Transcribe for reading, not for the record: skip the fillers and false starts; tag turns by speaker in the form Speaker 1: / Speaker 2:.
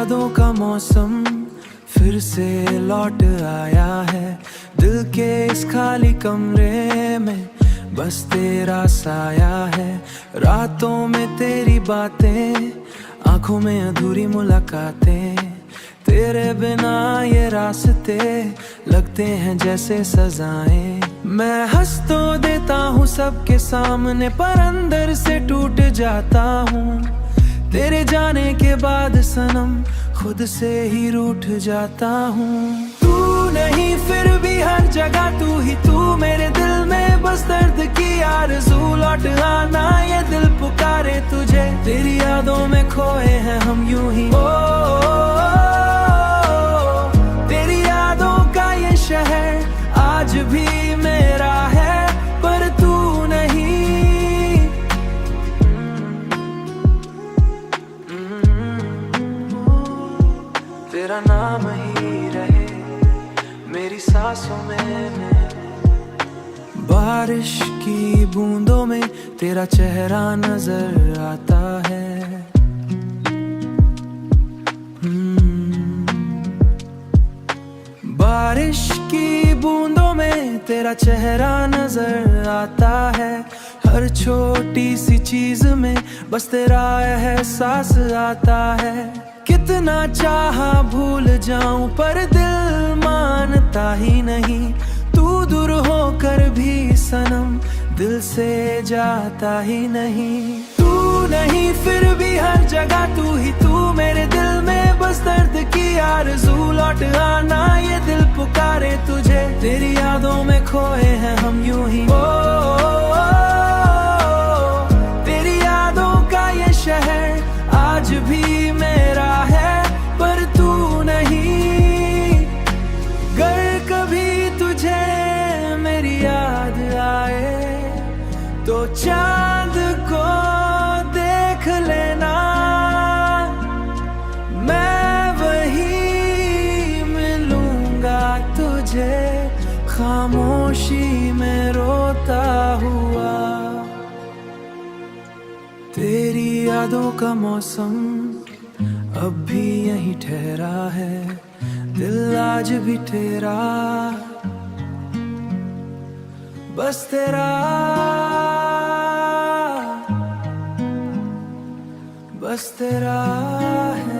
Speaker 1: यादों का मौसम फिर से लौट आया है। दिल के इस खाली कमरे में बस तेरा साया है। रातों में तेरी बातें, आंखों में अधूरी मुलाकातें। तेरे बिना ये रास्ते लगते हैं जैसे सजाएं। मैं हंस तो देता हूँ सबके सामने, पर अंदर से टूट जाता हूँ। तेरे जाने के बाद सनम खुद से ही रूठ जाता हूँ। तू नहीं फिर भी हर जगह तू ही तू, मेरे दिल में बस दर्द की आरज़ू। लौट आना ये दिल पुकारे तुझे, तेरी यादों में खोए हैं हम यूं ही। तेरी यादों का ये शहर आज भी मेरा है, पर तू नहीं। तेरा नाम ही रहे मेरी सांसों में। बारिश की बूंदों में तेरा चेहरा नजर आता है। बारिश की बूंदों में तेरा चेहरा नजर आता है। हर छोटी सी चीज में बस तेरा एहसास आता है। कितना चाहा भूल जाऊं पर दिल मानता ही नहीं। तू दूर होकर भी सनम दिल से जाता ही नहीं। तू नहीं फिर भी हर जगह तू ही तू, मेरे दिल में बस दर्द की आरज़ू। लौट आना ये दिल पुकारे तुझे, तेरी यादों में खोए हैं हम यूं ही। तेरी यादों का ये शहर आज भी मेरा है, पर तू नहीं। गर कभी तुझे मेरी याद आए तो चांद को देख लेना। मैं वही मिलूंगा तुझे खामोशी में रोता हुआ। तेरी यादों का मौसम अब भी यहीं ठहरा है। दिल आज भी तेरा, बस तेरा, बस तेरा है।